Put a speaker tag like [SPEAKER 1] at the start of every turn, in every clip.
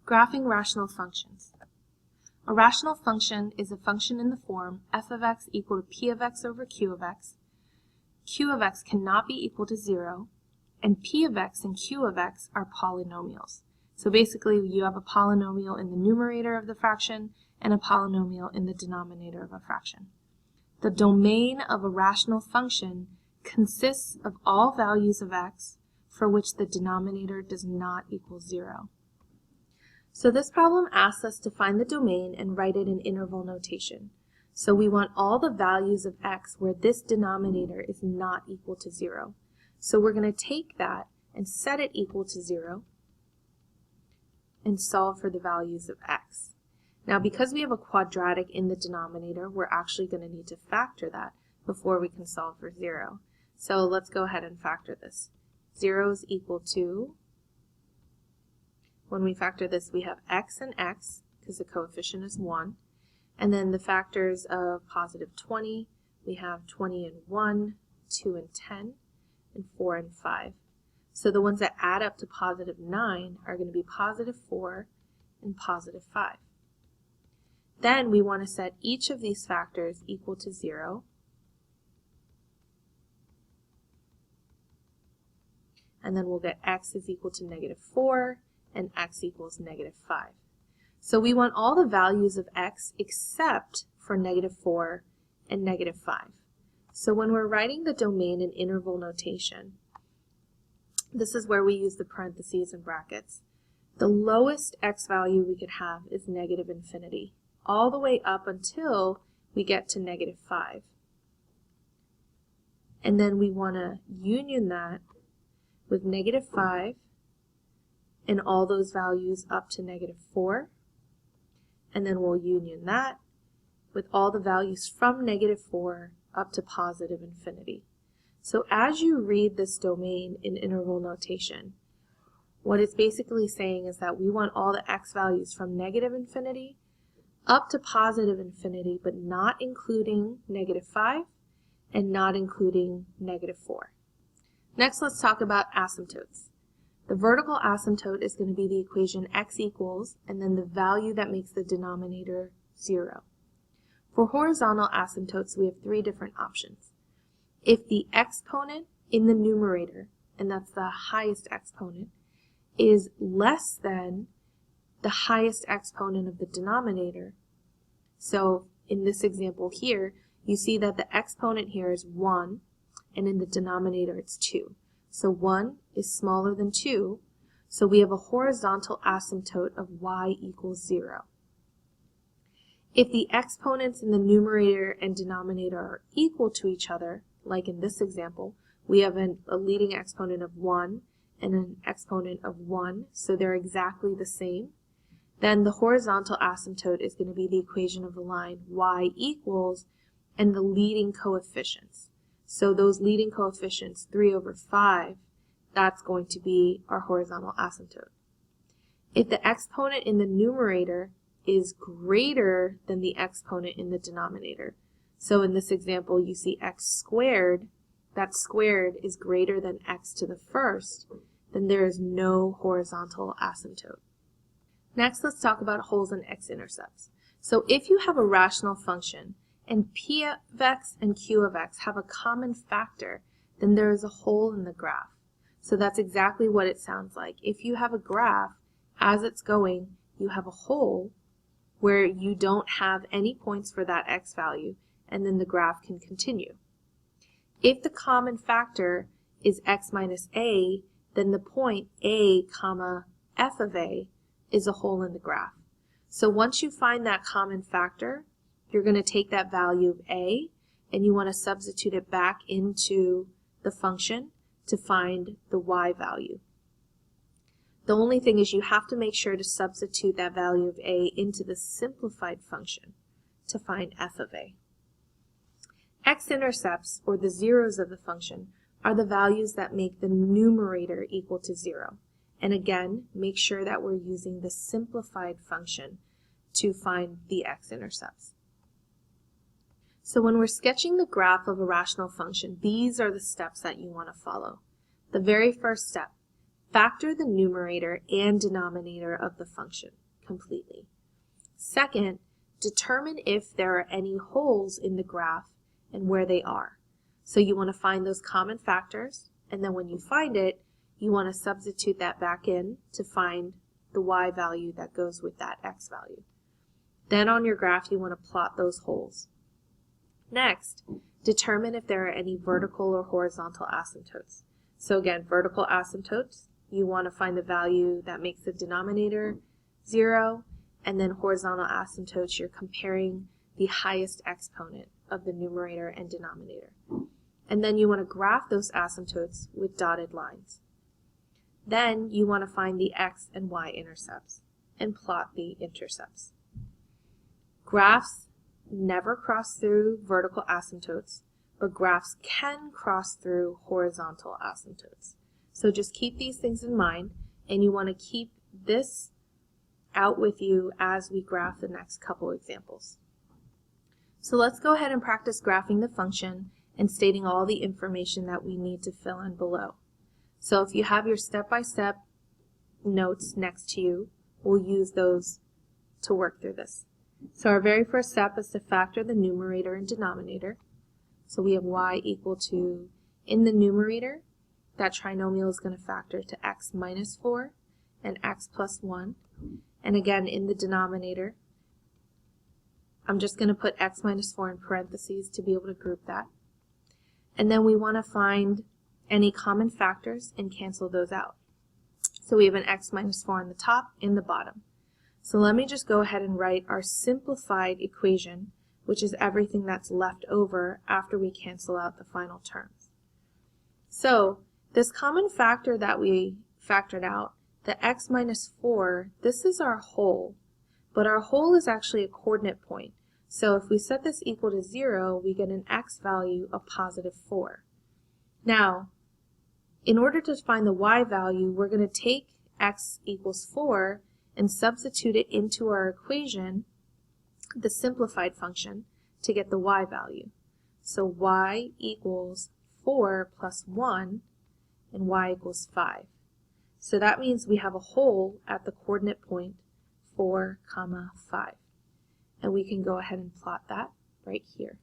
[SPEAKER 1] Graphing rational functions. A rational function is a function in the form f of x equal to p of x over q of x. Q of x cannot be equal to 0, and p of x and q of x are polynomials. So basically you have a polynomial in the numerator of the fraction and a polynomial in the denominator of a fraction. The domain of a rational function consists of all values of x for which the denominator does not equal 0. So this problem asks us to find the domain and write it in interval notation. So we want all the values of x where this denominator is not equal to 0. So we're going to take that and set it equal to 0 and solve for the values of x. Now because we have a quadratic in the denominator, we're actually going to need to factor that before we can solve for 0. So let's go ahead and factor this. 0 is equal to, when we factor this, we have x and x, because the coefficient is 1. And then the factors of positive 20, we have 20 and 1, 2 and 10, and 4 and 5. So the ones that add up to positive 9 are going to be positive 4 and positive 5. Then we want to set each of these factors equal to 0. And then we'll get x is equal to negative 4 and x equals negative 5. So we want all the values of x except for negative 4 and negative 5. So when we're writing the domain in interval notation, this is where we use the parentheses and brackets. The lowest x value we could have is negative infinity, all the way up until we get to negative 5. And then we want to union that with negative 5 and all those values up to negative 4. And then we'll union that with all the values from negative 4 up to positive infinity. So as you read this domain in interval notation, what it's basically saying is that we want all the x values from negative infinity up to positive infinity, but not including negative 5 and not including negative 4. Next, let's talk about asymptotes. The vertical asymptote is going to be the equation x equals and then the value that makes the denominator 0. For horizontal asymptotes, we have three different options. If the exponent in the numerator, and that's the highest exponent, is less than the highest exponent of the denominator, so in this example here, you see that the exponent here is 1, and in the denominator it's 2. So 1 is smaller than 2, so we have a horizontal asymptote of y equals 0. If the exponents in the numerator and denominator are equal to each other, like in this example, we have a leading exponent of 1 and an exponent of 1, so they're exactly the same, then the horizontal asymptote is going to be the equation of the line y equals and the leading coefficients. So those leading coefficients, 3 over 5, that's going to be our horizontal asymptote. If the exponent in the numerator is greater than the exponent in the denominator, so in this example you see x squared, that squared is greater than x to the first, then there is no horizontal asymptote. Next, let's talk about holes in x-intercepts. So if you have a rational function and p of x and q of x have a common factor, then there is a hole in the graph. So that's exactly what it sounds like. If you have a graph, as it's going, you have a hole where you don't have any points for that x value, and then the graph can continue. If the common factor is x minus a, then the point a comma f of a is a hole in the graph. So once you find that common factor, you're going to take that value of a and you want to substitute it back into the function to find the y value. The only thing is you have to make sure to substitute that value of a into the simplified function to find f of a. X-intercepts, or the zeros of the function, are the values that make the numerator equal to 0. And again, make sure that we're using the simplified function to find the x-intercepts. So when we're sketching the graph of a rational function, these are the steps that you want to follow. The very first step, factor the numerator and denominator of the function completely. Second, determine if there are any holes in the graph and where they are. So you want to find those common factors, and then when you find it, you want to substitute that back in to find the y value that goes with that x value. Then on your graph, you want to plot those holes. Next, determine if there are any vertical or horizontal asymptotes. So again, vertical asymptotes, you want to find the value that makes the denominator 0, and then horizontal asymptotes, you're comparing the highest exponent of the numerator and denominator. And then you want to graph those asymptotes with dotted lines. Then you want to find the x and y intercepts and plot the intercepts. Graphs never cross through vertical asymptotes, but graphs can cross through horizontal asymptotes. So just keep these things in mind, and you want to keep this out with you as we graph the next couple examples. So let's go ahead and practice graphing the function and stating all the information that we need to fill in below. So if you have your step-by-step notes next to you, we'll use those to work through this. So our very first step is to factor the numerator and denominator. So we have y equal to, in the numerator, that trinomial is going to factor to x minus 4 and x plus 1. And again, in the denominator, I'm just going to put x minus 4 in parentheses to be able to group that. And then we want to find any common factors and cancel those out. So we have an x minus 4 on the top and the bottom. So let me just go ahead and write our simplified equation, which is everything that's left over after we cancel out the final terms. So this common factor that we factored out, the x minus 4, this is our hole, but our hole is actually a coordinate point. So if we set this equal to 0, we get an x value of positive 4. Now, in order to find the y value, we're going to take x equals 4 and substitute it into our equation, the simplified function, to get the y value. So y equals 4 plus 1, and y equals 5. So that means we have a hole at the coordinate point 4, 5. And we can go ahead and plot that right here.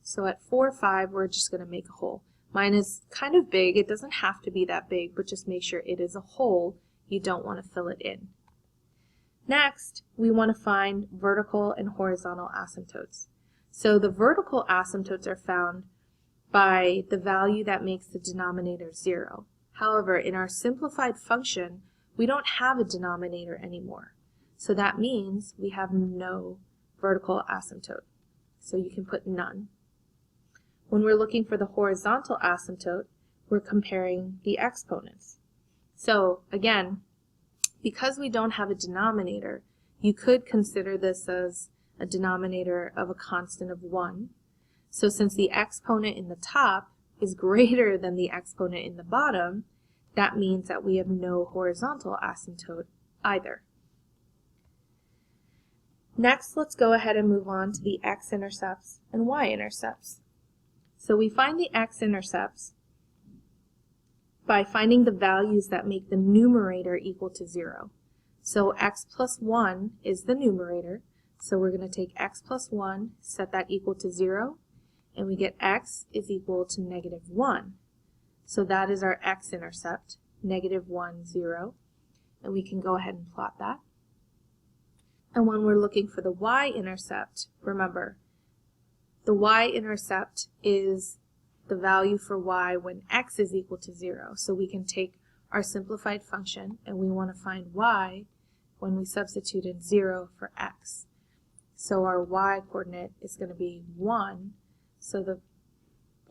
[SPEAKER 1] So at 4, 5, we're just going to make a hole. Mine is kind of big. It doesn't have to be that big, but just make sure it is a hole. You don't want to fill it in. Next, we want to find vertical and horizontal asymptotes. So the vertical asymptotes are found by the value that makes the denominator 0. However, in our simplified function, we don't have a denominator anymore. So that means we have no vertical asymptote. So you can put none. When we're looking for the horizontal asymptote, we're comparing the exponents. So again, because we don't have a denominator, you could consider this as a denominator of a constant of 1. So since the exponent in the top is greater than the exponent in the bottom, that means that we have no horizontal asymptote either. Next, let's go ahead and move on to the x-intercepts and y-intercepts. So we find the x-intercepts by finding the values that make the numerator equal to 0. So x plus 1 is the numerator, so we're going to take x plus 1, set that equal to 0, and we get x is equal to negative 1. So that is our x-intercept, negative 1, 0, and we can go ahead and plot that. And when we're looking for the y-intercept, remember, the y-intercept is the value for y when x is equal to 0. So we can take our simplified function and we want to find y when we substitute in 0 for x. So our y coordinate is going to be 1. So the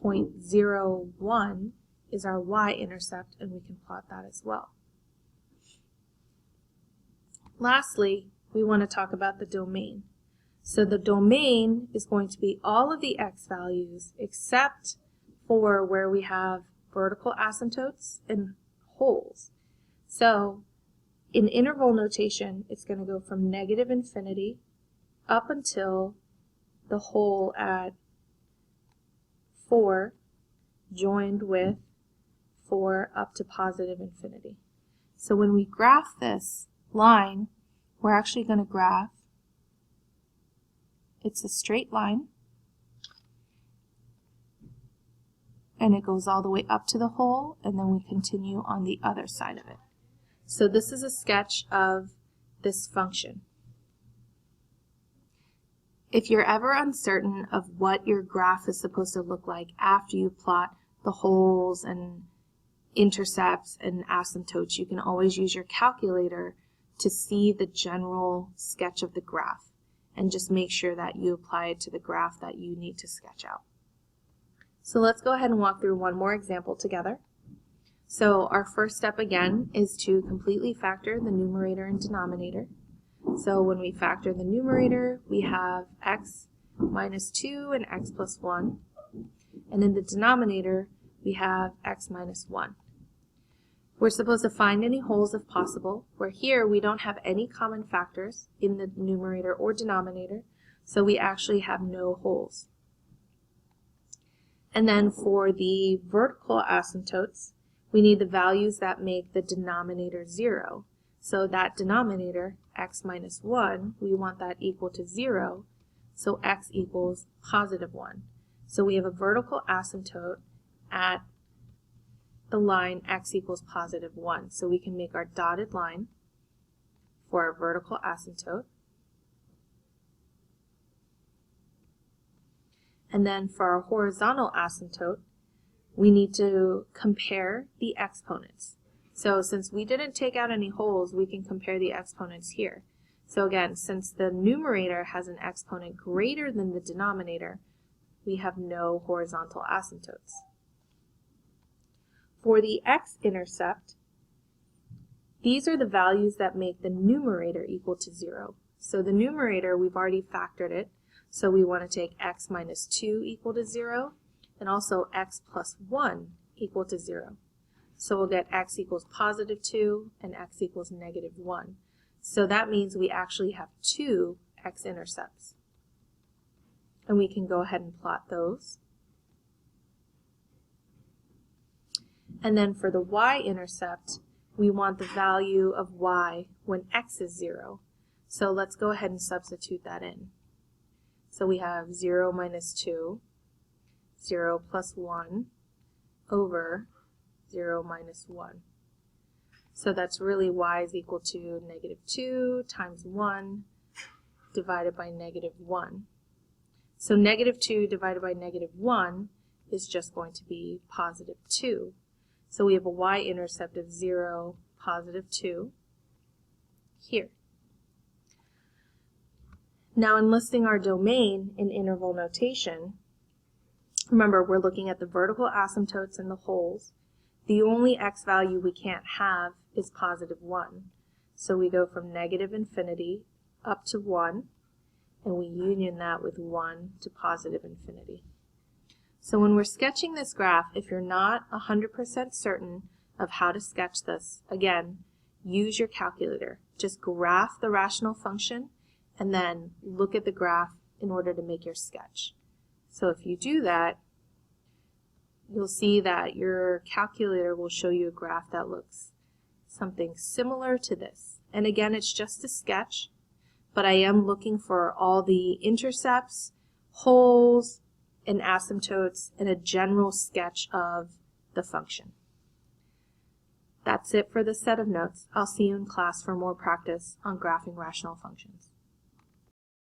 [SPEAKER 1] point 0, 1 is our y-intercept, and we can plot that as well. Lastly, we want to talk about the domain. So the domain is going to be all of the x values except for where we have vertical asymptotes and holes. So in interval notation, it's going to go from negative infinity up until the hole at 4 joined with 4 up to positive infinity. So when we graph this line, we're actually going to graph, it's a straight line, and it goes all the way up to the hole, and then we continue on the other side of it. So this is a sketch of this function. If you're ever uncertain of what your graph is supposed to look like after you plot the holes and intercepts and asymptotes, you can always use your calculator to see the general sketch of the graph and just make sure that you apply it to the graph that you need to sketch out. So let's go ahead and walk through one more example together. So our first step again is to completely factor the numerator and denominator. So when we factor the numerator, we have x minus 2 and x plus 1. And in the denominator, we have x minus 1. We're supposed to find any holes if possible, where here we don't have any common factors in the numerator or denominator, so we actually have no holes. And then for the vertical asymptotes, we need the values that make the denominator 0. So that denominator, x minus 1, we want that equal to 0, so x equals positive 1. So we have a vertical asymptote at the line x equals positive 1. So we can make our dotted line for our vertical asymptote. And then for our horizontal asymptote, we need to compare the exponents. So since we didn't take out any holes, we can compare the exponents here. So again, since the numerator has an exponent greater than the denominator, we have no horizontal asymptotes. For the x-intercept, these are the values that make the numerator equal to 0. So the numerator, we've already factored it, so we want to take x minus 2 equal to 0, and also x plus 1 equal to 0. So we'll get x equals positive 2 and x equals negative 1. So that means we actually have 2 x-intercepts. And we can go ahead and plot those. And then for the y-intercept, we want the value of y when x is 0. So let's go ahead and substitute that in. So we have 0 minus 2, 0 plus 1, over 0 minus 1. So that's really y is equal to negative 2 times 1 divided by negative 1. So negative 2 divided by negative 1 is just going to be positive 2. So we have a y-intercept of 0, positive 2 here. Now in listing our domain in interval notation, remember we're looking at the vertical asymptotes and the holes. The only x value we can't have is positive 1. So we go from negative infinity up to 1, and we union that with 1 to positive infinity. So when we're sketching this graph, if you're not 100% certain of how to sketch this, again, use your calculator. Just graph the rational function and then look at the graph in order to make your sketch. So if you do that, you'll see that your calculator will show you a graph that looks something similar to this. And again, it's just a sketch, but I am looking for all the intercepts, holes, and asymptotes, and a general sketch of the function. That's it for this set of notes. I'll see you in class for more practice on graphing rational functions.